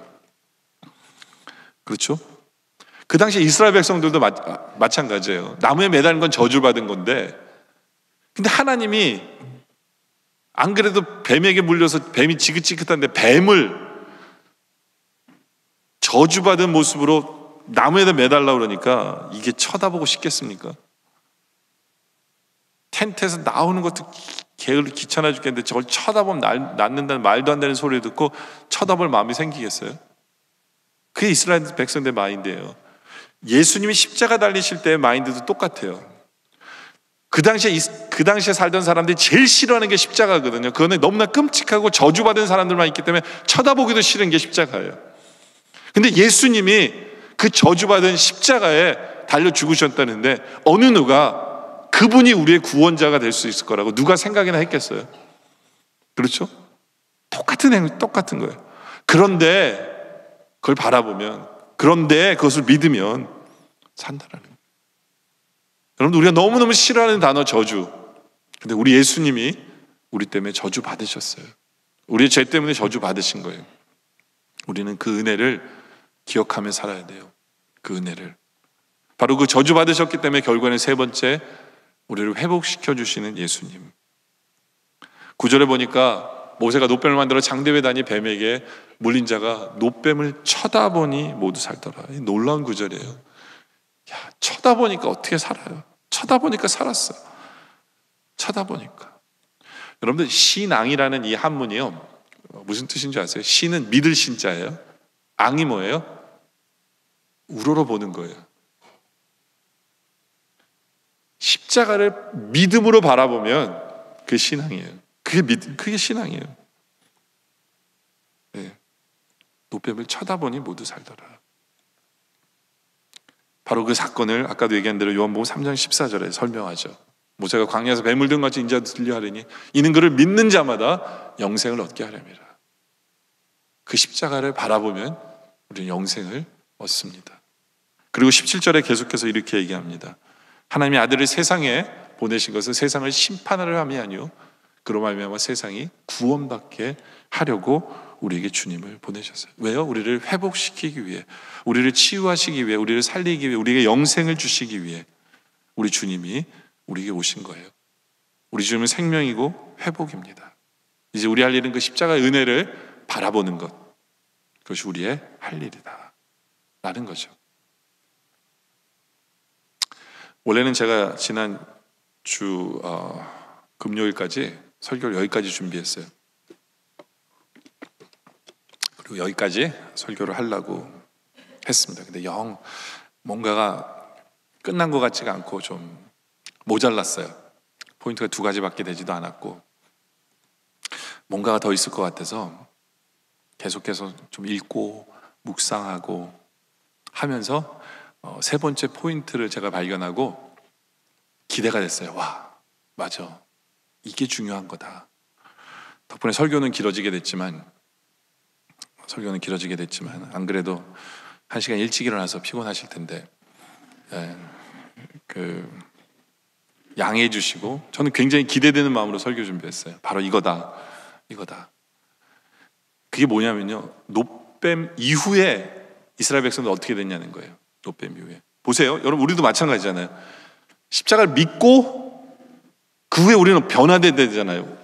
그렇죠? 그 당시 이스라엘 백성들도 마찬가지예요. 나무에 매달린 건 저주받은 건데, 근데 하나님이 안 그래도 뱀에게 물려서 뱀이 지긋지긋한데 뱀을 저주받은 모습으로 나무에다 매달라 그러니까 이게 쳐다보고 싶겠습니까? 텐트에서 나오는 것도 게을리 귀찮아 죽겠는데 저걸 쳐다보면 낫는다는 말도 안 되는 소리를 듣고 쳐다볼 마음이 생기겠어요? 그게 이스라엘 백성들의 마인드예요. 예수님이 십자가 달리실 때의 마인드도 똑같아요. 그 당시에 살던 사람들이 제일 싫어하는 게 십자가거든요. 그거는 너무나 끔찍하고 저주받은 사람들만 있기 때문에 쳐다보기도 싫은 게 십자가예요. 근데 예수님이 그 저주받은 십자가에 달려 죽으셨다는데, 어느 누가 그분이 우리의 구원자가 될 수 있을 거라고 누가 생각이나 했겠어요? 그렇죠? 똑같은 거예요. 그런데 그걸 바라보면, 그런데 그것을 믿으면 산다라는 거예요. 여러분, 우리가 너무너무 싫어하는 단어 저주. 근데 우리 예수님이 우리 때문에 저주 받으셨어요. 우리의 죄 때문에 저주 받으신 거예요. 우리는 그 은혜를 기억하며 살아야 돼요. 그 은혜를. 바로 그 저주 받으셨기 때문에 결국에는 세 번째, 우리를 회복시켜 주시는 예수님. 9절에 보니까 모세가 놋뱀을 만들어 장대 위에 다니 뱀에게 물린 자가 놋뱀을 쳐다보니 모두 살더라. 놀라운 구절이에요. 야, 쳐다보니까 어떻게 살아요? 쳐다보니까 살았어. 쳐다보니까. 여러분들, 신앙이라는 이 한문이요, 무슨 뜻인지 아세요? 신은 믿을 신자예요. 앙이 뭐예요? 우러러 보는 거예요. 십자가를 믿음으로 바라보면 그게 신앙이에요. 그게 신앙이에요. 네. 놋뱀을 쳐다보니 모두 살더라. 바로 그 사건을 아까도 얘기한 대로 요한복음 3장 14절에 설명하죠. 모세가 광야에서 뱀을 든 같이 인자도 들려 하리니 이는 그를 믿는 자마다 영생을 얻게 하렵니다. 그 십자가를 바라보면 우리는 영생을 얻습니다. 그리고 17절에 계속해서 이렇게 얘기합니다. 하나님의 아들을 세상에 보내신 것은 세상을 심판하려 함이 아니요 그로 말미암아 세상이 구원받게 하려고 우리에게 주님을 보내셨어요. 왜요? 우리를 회복시키기 위해, 우리를 치유하시기 위해, 우리를 살리기 위해, 우리에게 영생을 주시기 위해 우리 주님이 우리에게 오신 거예요. 우리 주님은 생명이고 회복입니다. 이제 우리 할 일은 그 십자가의 은혜를 바라보는 것, 그것이 우리의 할 일이다 라는 거죠. 원래는 제가 지난 주 금요일까지 설교를 여기까지 준비했어요. 그리고 여기까지 설교를 하려고 했습니다. 근데 영 뭔가가 끝난 것 같지가 않고 좀 모자랐어요. 포인트가 2가지밖에 되지도 않았고 뭔가가 더 있을 것 같아서 계속해서 좀 읽고 묵상하고 하면서 3번째 포인트를 제가 발견하고 기대가 됐어요. 와, 맞아. 이게 중요한 거다. 덕분에 설교는 길어지게 됐지만 안 그래도 1시간 일찍 일어나서 피곤하실 텐데 양해해 주시고 저는 굉장히 기대되는 마음으로 설교 준비했어요. 바로 이거다. 그게 뭐냐면요, 놋뱀 이후에 이스라엘 백성들 어떻게 됐냐는 거예요. 놋뱀 이후에 보세요. 여러분, 우리도 마찬가지잖아요. 십자가를 믿고 그 후에 우리는 변화돼야 되잖아요.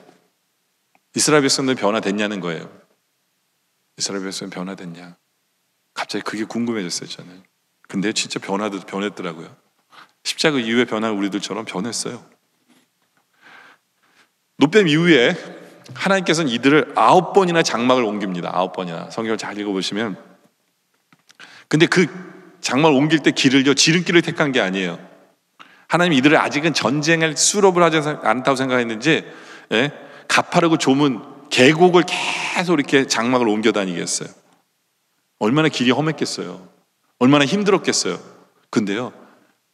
이스라엘 백성들 변화됐냐는 거예요. 이스라엘 백성은 변화됐냐? 갑자기 그게 궁금해졌어요, 저는. 근데 진짜 변했더라고요. 십자가 이후에 변한 우리들처럼 변했어요. 놋뱀 이후에 하나님께서는 이들을 9번이나 장막을 옮깁니다. 9번이나. 성경을 잘 읽어보시면. 근데 그 장막을 옮길 때 길을요, 지름길을 택한 게 아니에요. 하나님 이들을 아직은 전쟁을 수렵을 하지 않다고 생각했는지 가파르고 좁은 계곡을 계속 이렇게 장막을 옮겨 다니겠어요. 얼마나 길이 험했겠어요. 얼마나 힘들었겠어요. 근데요,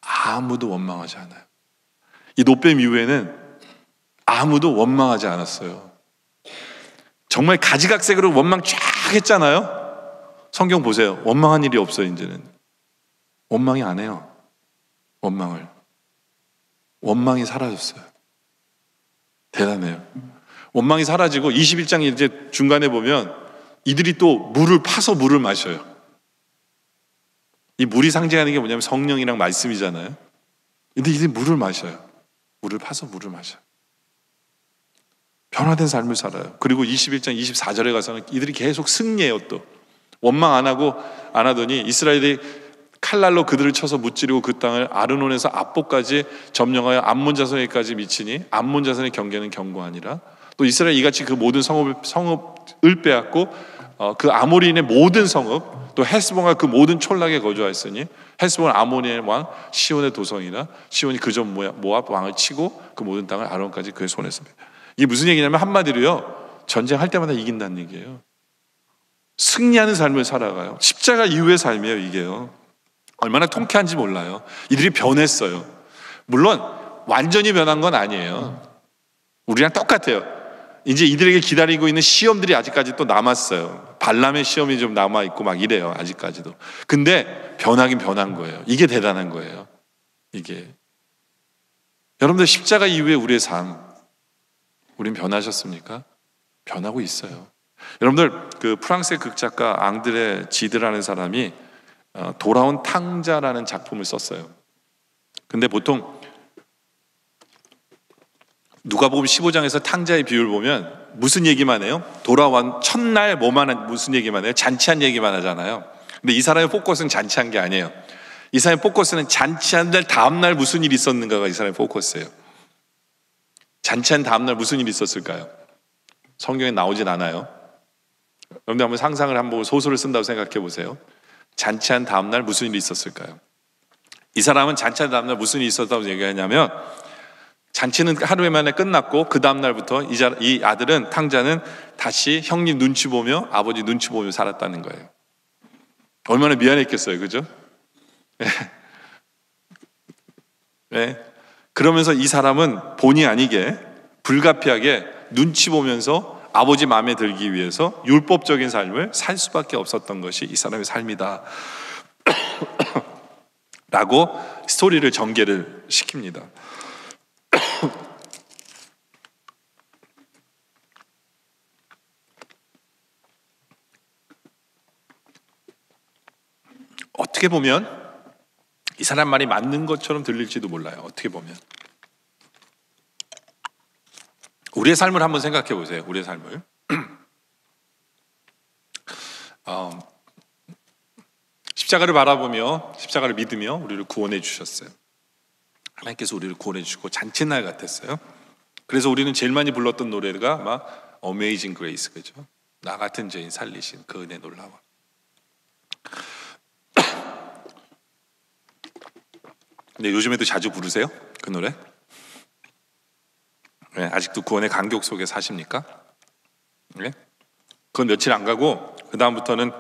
아무도 원망하지 않아요. 이 놋뱀 이후에는 아무도 원망하지 않았어요. 정말 가지각색으로 원망 쫙 했잖아요. 성경 보세요. 원망한 일이 없어요. 이제는 원망이 안 해요. 원망이 사라졌어요. 대단해요. 원망이 사라지고 21장 이제 중간에 보면 이들이 또 물을 파서 물을 마셔요. 이 물이 상징하는 게 뭐냐면 성령이랑 말씀이잖아요. 근데 이들이 물을 마셔요. 물을 파서 물을 마셔요. 변화된 삶을 살아요. 그리고 21장 24절에 가서는 이들이 계속 승리해요. 또 원망 안 하더니 이스라엘이 칼날로 그들을 쳐서 무찌르고 그 땅을 아르논에서 압보까지 점령하여 암몬 자손에게까지 미치니 암몬 자손의 경계는 경고하니라. 또 이스라엘이 이같이 그 모든 성읍을 빼앗고 그 아모리인의 모든 성읍, 또 헤스본과 그 모든 촌락에 거주하였으니 헤스본은 아모리의 왕 시온의 도성이라. 시온이 그전 모압 왕을 치고 그 모든 땅을 아론까지 그의 손에 씁니다. 이게 무슨 얘기냐면 한마디로요, 전쟁할 때마다 이긴다는 얘기예요. 승리하는 삶을 살아가요. 십자가 이후의 삶이에요. 이게요, 얼마나 통쾌한지 몰라요. 이들이 변했어요. 물론 완전히 변한 건 아니에요. 우리랑 똑같아요. 이제 이들에게 기다리고 있는 시험들이 아직까지 또 남았어요. 발람의 시험이 좀 남아있고 막 이래요. 아직까지도. 근데 변하긴 변한 거예요. 이게 대단한 거예요. 이게. 여러분들, 십자가 이후에 우리의 삶, 우린 변하셨습니까? 변하고 있어요. 여러분들, 그 프랑스의 극작가 앙드레 지드라는 사람이 돌아온 탕자라는 작품을 썼어요. 근데 보통 누가복음 15장에서 탕자의 비유를 보면 무슨 얘기만 해요? 돌아온 첫날 무슨 얘기만 해요? 잔치한 얘기만 하잖아요. 근데 이 사람의 포커스는 잔치한 게 아니에요. 이 사람의 포커스는 잔치한 날 다음날 무슨 일이 있었는가가 이 사람의 포커스예요. 잔치한 다음날 무슨 일이 있었을까요? 성경에 나오진 않아요. 여러분들 한번 상상을 한번 소설을 쓴다고 생각해 보세요. 잔치한 다음날 무슨 일이 있었을까요? 이 사람은 잔치한 다음날 무슨 일이 있었다고 얘기하냐면, 잔치는 하루 만에 끝났고 그 다음날부터 이 아들은, 탕자는 다시 형님 눈치 보며 아버지 눈치 보며 살았다는 거예요. 얼마나 미안했겠어요. 그죠? 네. 그러면서 이 사람은 본의 아니게 불가피하게 눈치 보면서 아버지 마음에 들기 위해서 율법적인 삶을 살 수밖에 없었던 것이 이 사람의 삶이다 라고 스토리를 전개를 시킵니다. 어떻게 보면 이 사람 말이 맞는 것처럼 들릴지도 몰라요. 어떻게 보면 우리의 삶을 한번 생각해 보세요. 우리의 삶을 십자가를 바라보며 십자가를 믿으며 우리를 구원해 주셨어요. 하나님께서 우리를 구원해 주시고 잔칫날 같았어요. 그래서 우리는 제일 많이 불렀던 노래가 아마 Amazing Grace, 그죠? 나 같은 죄인 살리신 그 은혜 놀라워. 근데 요즘에도 자주 부르세요? 그 노래? 네, 아직도 구원의 감격 속에 사십니까? 네? 그건 며칠 안 가고 그 다음부터는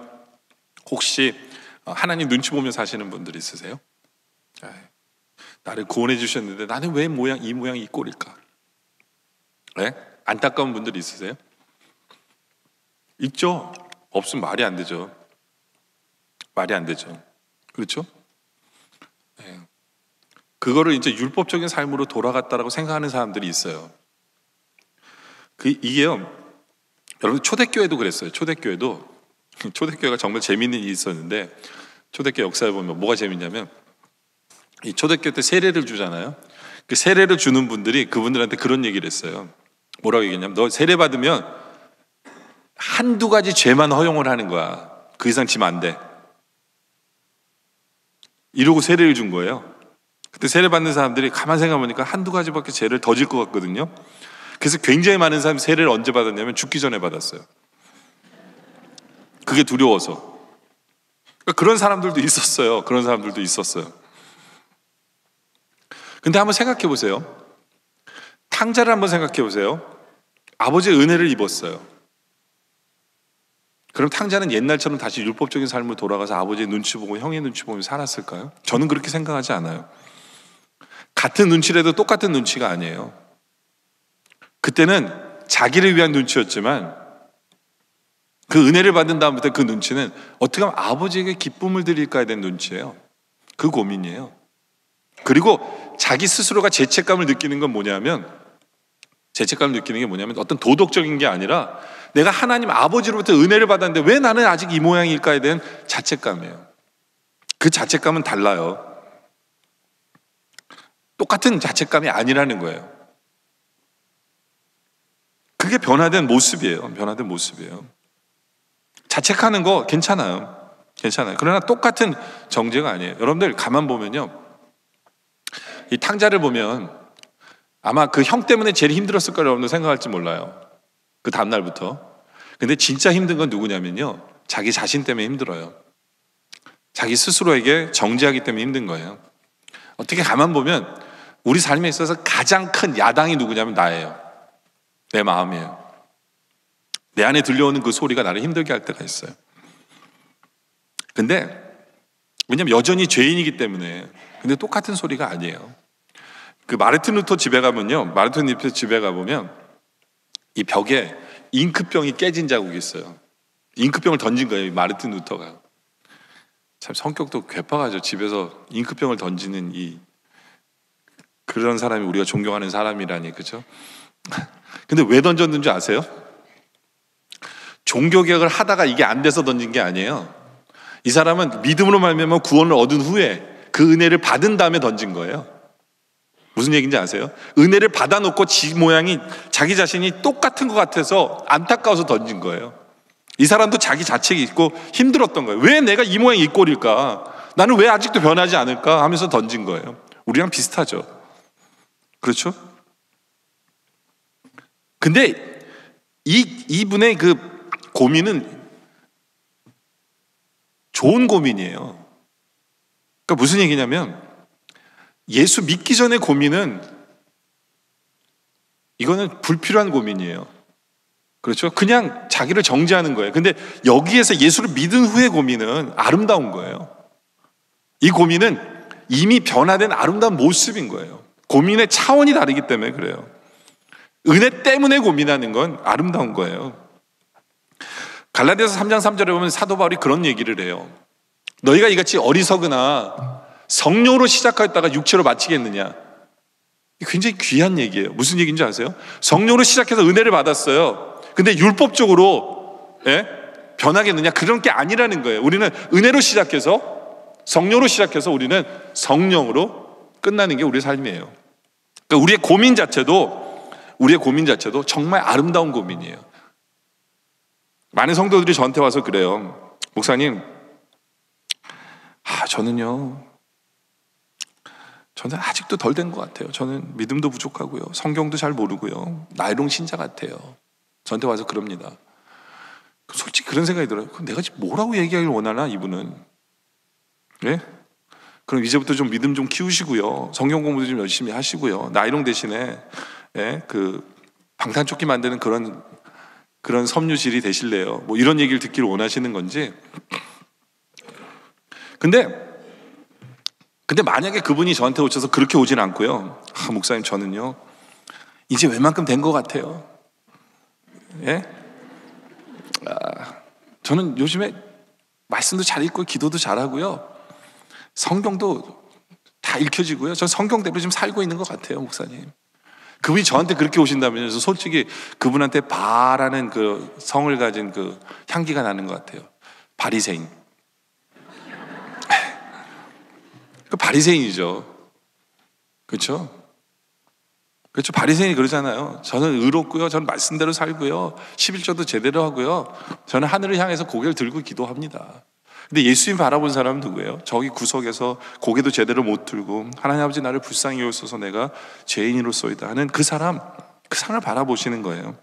혹시 하나님 눈치 보며 사시는 분들 있으세요? 나를 구원해 주셨는데 나는 왜 이 모양 이 꼴일까? 네? 안타까운 분들이 있으세요? 있죠. 없으면 말이 안 되죠. 말이 안 되죠. 그렇죠? 네. 그거를 이제 율법적인 삶으로 돌아갔다라고 생각하는 사람들이 있어요. 이게요, 여러분 초대교회도 그랬어요. 초대교회가 정말 재미있는 일이 있었는데, 초대교회 역사에 보면 뭐가 재밌냐면, 이 초대교회 때 세례를 주잖아요. 그 세례를 주는 분들이 그분들한테 그런 얘기를 했어요. 뭐라고 얘기했냐면, 너 세례 받으면 한두 가지 죄만 허용을 하는 거야. 그 이상 지면 안 돼. 이러고 세례를 준 거예요. 그때 세례 받는 사람들이 가만 생각해보니까 한두 가지밖에 죄를 더 질 것 같거든요. 그래서 굉장히 많은 사람이 세례를 언제 받았냐면 죽기 전에 받았어요. 그게 두려워서. 그러니까 그런 사람들도 있었어요. 근데 한번 생각해 보세요. 탕자를 한번 생각해 보세요. 아버지의 은혜를 입었어요. 그럼 탕자는 옛날처럼 다시 율법적인 삶으로 돌아가서 아버지의 눈치 보고 형의 눈치 보며 살았을까요? 저는 그렇게 생각하지 않아요. 같은 눈치라도 똑같은 눈치가 아니에요. 그때는 자기를 위한 눈치였지만 그 은혜를 받은 다음부터 그 눈치는 어떻게 하면 아버지에게 기쁨을 드릴까에 대한 눈치예요. 그 고민이에요. 그리고 자기 스스로가 죄책감을 느끼는 건 뭐냐면, 어떤 도덕적인 게 아니라 내가 하나님 아버지로부터 은혜를 받았는데 왜 나는 아직 이 모양일까에 대한 자책감이에요. 그 자책감은 달라요. 똑같은 자책감이 아니라는 거예요. 그게 변화된 모습이에요. 자책하는 거 괜찮아요. 그러나 똑같은 정죄가 아니에요. 여러분들 가만 보면요, 이 탕자를 보면 아마 그 형 때문에 제일 힘들었을 거라고 여러분들 생각할지 몰라요. 그 다음날부터. 근데 진짜 힘든 건 누구냐면요, 자기 자신 때문에 힘들어요. 자기 스스로에게 정죄하기 때문에 힘든 거예요. 어떻게 가만 보면 우리 삶에 있어서 가장 큰 야당이 누구냐면 나예요. 내 마음이에요. 내 안에 들려오는 그 소리가 나를 힘들게 할 때가 있어요. 근데 왜냐면 여전히 죄인이기 때문에. 근데 똑같은 소리가 아니에요. 그 마르틴 루터 집에 가보면 이 벽에 잉크병이 깨진 자국이 있어요. 잉크병을 던진 거예요, 마르틴 루터가. 참 성격도 괴팍하죠. 집에서 잉크병을 던지는 그런 사람이 우리가 존경하는 사람이라니, 그죠? 근데 왜 던졌는지 아세요? 종교개혁을 하다가 이게 안 돼서 던진 게 아니에요. 이 사람은 믿음으로 말미암아 구원을 얻은 후에 그 은혜를 받은 다음에 던진 거예요. 무슨 얘기인지 아세요? 은혜를 받아놓고 자기 자신이 똑같은 것 같아서 안타까워서 던진 거예요. 이 사람도 자기 자책이 있고 힘들었던 거예요. 왜 내가 이 모양 이 꼴일까? 나는 왜 아직도 변하지 않을까? 하면서 던진 거예요. 우리랑 비슷하죠. 그렇죠? 근데 이분의 그 고민은 좋은 고민이에요. 그러니까 무슨 얘기냐면, 예수 믿기 전의 고민은 이거는 불필요한 고민이에요. 그렇죠? 그냥 자기를 정죄하는 거예요. 근데 여기에서 예수를 믿은 후의 고민은 아름다운 거예요. 이 고민은 이미 변화된 아름다운 모습인 거예요. 고민의 차원이 다르기 때문에 그래요. 은혜 때문에 고민하는 건 아름다운 거예요. 갈라디아서 3장 3절에 보면 사도 바울이 그런 얘기를 해요. 너희가 이같이 어리석으나 성령으로 시작하였다가 육체로 마치겠느냐. 굉장히 귀한 얘기예요. 무슨 얘기인지 아세요? 성령으로 시작해서 은혜를 받았어요. 근데 율법적으로 변하겠느냐? 그런 게 아니라는 거예요. 우리는 은혜로 시작해서 성령으로 시작해서 우리는 성령으로 끝나는 게 우리의 삶이에요. 그러니까 우리의 고민 자체도 정말 아름다운 고민이에요. 많은 성도들이 저한테 와서 그래요. 목사님, 저는 아직도 덜 된 것 같아요. 저는 믿음도 부족하고요. 성경도 잘 모르고요. 나이롱 신자 같아요. 저한테 와서 그럽니다. 솔직히 그런 생각이 들어요. 내가 지금 뭐라고 얘기하길 원하나, 이분은? 예? 그럼 이제부터 좀 믿음 좀 키우시고요. 성경 공부도 좀 열심히 하시고요. 나이롱 대신에 방탄조끼 만드는 그런 섬유질이 되실래요? 뭐 이런 얘기를 듣기를 원하시는 건지. 근데 만약에 그분이 저한테 오셔서 그렇게 오진 않고요. 목사님, 저는요, 이제 웬만큼 된 것 같아요. 예? 저는 요즘에 말씀도 잘 읽고 기도도 잘하고요. 성경도 다 읽혀지고요. 저 성경대로 지금 살고 있는 것 같아요, 목사님. 그분이 저한테 그렇게 오신다면 솔직히 그분한테 바라는 그 성을 가진 그 향기가 나는 것 같아요. 바리새인. 그 바리새인이죠. 그렇죠? 그렇죠. 바리새인이 그러잖아요. 저는 의롭고요. 저는 말씀대로 살고요. 11조도 제대로 하고요. 저는 하늘을 향해서 고개를 들고 기도합니다. 근데 예수님 바라본 사람은 누구예요? 저기 구석에서 고개도 제대로 못 들고 하나님 아버지 나를 불쌍히 여기소서 내가 죄인으로소이다 하는 그 사람을 바라보시는 거예요.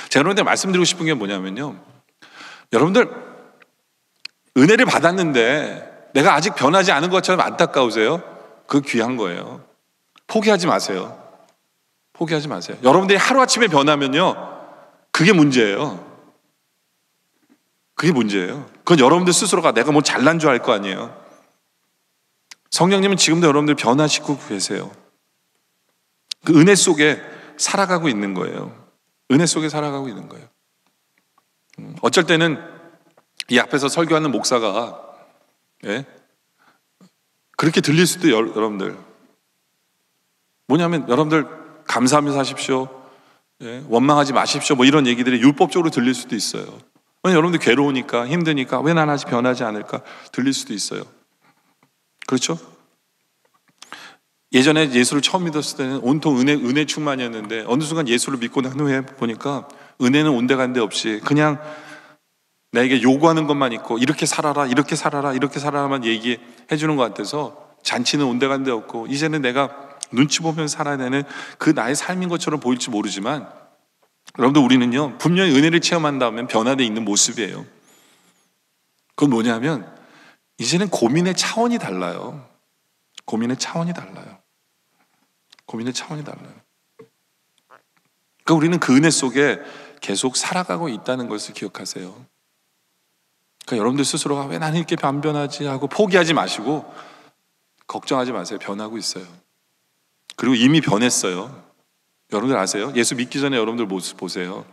제가 여러분들 말씀드리고 싶은 게 뭐냐면요, 여러분들 은혜를 받았는데 내가 아직 변하지 않은 것처럼 안타까우세요? 그거 귀한 거예요. 포기하지 마세요. 포기하지 마세요. 여러분들이 하루아침에 변하면요, 그게 문제예요. 그게 문제예요. 그건 여러분들 스스로가 내가 뭐 잘난 줄 알 거 아니에요. 성령님은 지금도 여러분들 변화시키고 계세요. 그 은혜 속에 살아가고 있는 거예요. 은혜 속에 살아가고 있는 거예요. 어쩔 때는 이 앞에서 설교하는 목사가 그렇게 들릴 수도 여러분들. 뭐냐면 여러분들 감사하면서 하십시오. 원망하지 마십시오. 뭐 이런 얘기들이 율법적으로 들릴 수도 있어요. 왜냐면 여러분들 괴로우니까 힘드니까 왜 난 아직 변하지 않을까 들릴 수도 있어요. 그렇죠? 예전에 예수를 처음 믿었을 때는 온통 은혜 충만이었는데 어느 순간 예수를 믿고 난 후에 보니까 은혜는 온데간데 없이 그냥 나에게 요구하는 것만 있고 이렇게 살아라 이렇게 살아라 이렇게 살아라만 얘기해 주는 것 같아서 잔치는 온데간데 없고 이제는 내가 눈치 보면서 살아야 되는 그 나의 삶인 것처럼 보일지 모르지만 여러분들 우리는요 분명히 은혜를 체험한다면 변화되어 있는 모습이에요. 그건 뭐냐면 이제는 고민의 차원이 달라요. 고민의 차원이 달라요. 고민의 차원이 달라요. 그러니까 우리는 그 은혜 속에 계속 살아가고 있다는 것을 기억하세요. 그러니까 여러분들 스스로가 왜 나는 이렇게 안 변하지 하고 포기하지 마시고 걱정하지 마세요. 변하고 있어요. 그리고 이미 변했어요. 여러분들 아세요? 예수 믿기 전에 여러분들 모습 보세요.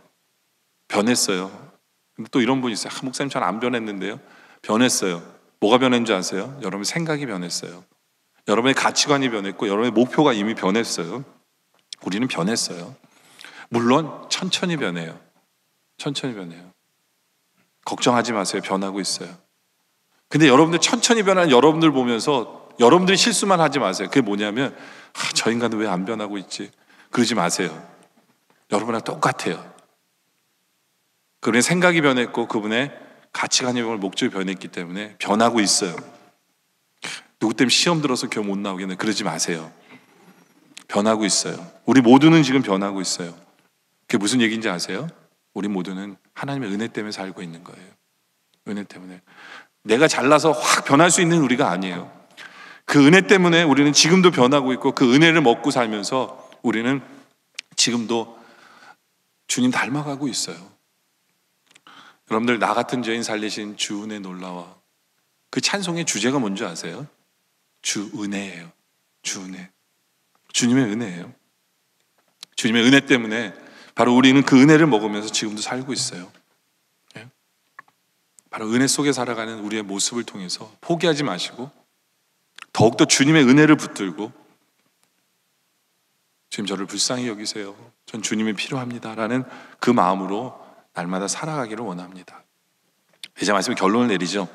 변했어요. 근데 또 이런 분이 있어요. 목사님 잘 안 변했는데요. 변했어요. 뭐가 변했는지 아세요? 여러분의 생각이 변했어요. 여러분의 가치관이 변했고 여러분의 목표가 이미 변했어요. 우리는 변했어요. 물론 천천히 변해요. 천천히 변해요. 걱정하지 마세요. 변하고 있어요. 근데 여러분들 천천히 변하는 여러분들 보면서 여러분들이 실수만 하지 마세요. 그게 뭐냐면 저 인간은 왜 안 변하고 있지? 그러지 마세요. 여러분이랑 똑같아요. 그분의 생각이 변했고 그분의 가치관이 변했고 목적이 변했기 때문에 변하고 있어요. 누구 때문에 시험 들어서 교회 못 나오겠네. 그러지 마세요. 변하고 있어요. 우리 모두는 지금 변하고 있어요. 그게 무슨 얘기인지 아세요? 우리 모두는 하나님의 은혜 때문에 살고 있는 거예요. 은혜 때문에. 내가 잘나서 확 변할 수 있는 우리가 아니에요. 그 은혜 때문에 우리는 지금도 변하고 있고 그 은혜를 먹고 살면서 우리는 지금도 주님 닮아가고 있어요. 여러분들 나 같은 죄인 살리신 주 은혜 놀라워. 그 찬송의 주제가 뭔지 아세요? 주 은혜예요. 주 은혜. 주님의 은혜예요. 주님의 은혜 때문에 바로 우리는 그 은혜를 먹으면서 지금도 살고 있어요. 바로 은혜 속에 살아가는 우리의 모습을 통해서 포기하지 마시고 더욱더 주님의 은혜를 붙들고 주님 저를 불쌍히 여기세요. 전 주님이 필요합니다. 라는 그 마음으로 날마다 살아가기를 원합니다. 이제 말씀의 결론을 내리죠.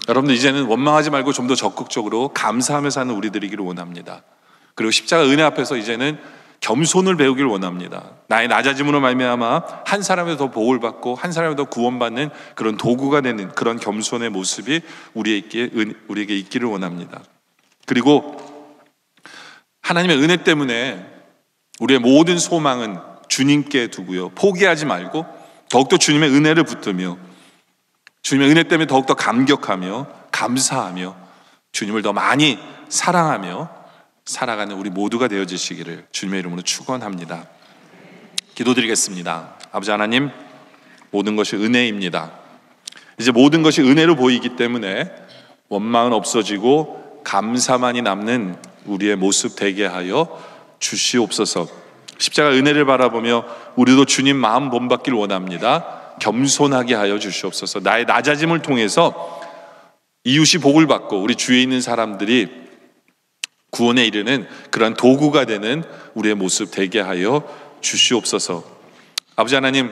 여러분들 이제는 원망하지 말고 좀 더 적극적으로 감사하며 사는 우리들이기를 원합니다. 그리고 십자가 은혜 앞에서 이제는 겸손을 배우기를 원합니다. 나의 낮아짐으로 말미암아 한 사람이 더 복을 받고 한 사람이 더 구원받는 그런 도구가 되는 그런 겸손의 모습이 우리에게 있기를 원합니다. 그리고 하나님의 은혜 때문에 우리의 모든 소망은 주님께 두고요, 포기하지 말고 더욱더 주님의 은혜를 붙들며 주님의 은혜 때문에 더욱더 감격하며 감사하며 주님을 더 많이 사랑하며 살아가는 우리 모두가 되어지시기를 주님의 이름으로 축원합니다. 기도드리겠습니다. 아버지 하나님, 모든 것이 은혜입니다. 이제 모든 것이 은혜로 보이기 때문에 원망은 없어지고 감사만이 남는 우리의 모습 되게 하여 주시옵소서. 십자가 은혜를 바라보며 우리도 주님 마음 본받기를 원합니다. 겸손하게 하여 주시옵소서. 나의 낮아짐을 통해서 이웃이 복을 받고 우리 주위에 있는 사람들이 구원에 이르는 그러한 도구가 되는 우리의 모습 되게 하여 주시옵소서. 아버지 하나님,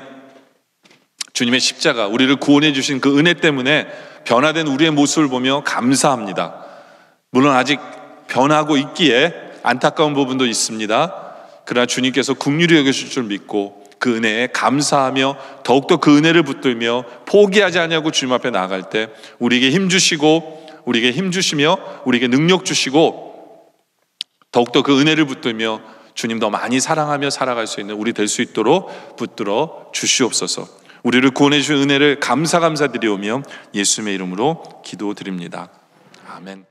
주님의 십자가, 우리를 구원해 주신 그 은혜 때문에 변화된 우리의 모습을 보며 감사합니다. 물론 아직 변하고 있기에 안타까운 부분도 있습니다. 그러나 주님께서 긍휼히 여기실 줄 믿고 그 은혜에 감사하며 더욱더 그 은혜를 붙들며 포기하지 않냐고 주님 앞에 나아갈 때 우리에게 힘 주시고 우리에게 힘 주시며 우리에게 능력 주시고 더욱더 그 은혜를 붙들며 주님 더 많이 사랑하며 살아갈 수 있는 우리 될 수 있도록 붙들어 주시옵소서. 우리를 구원해 주신 은혜를 감사드리오며 예수님의 이름으로 기도드립니다. 아멘.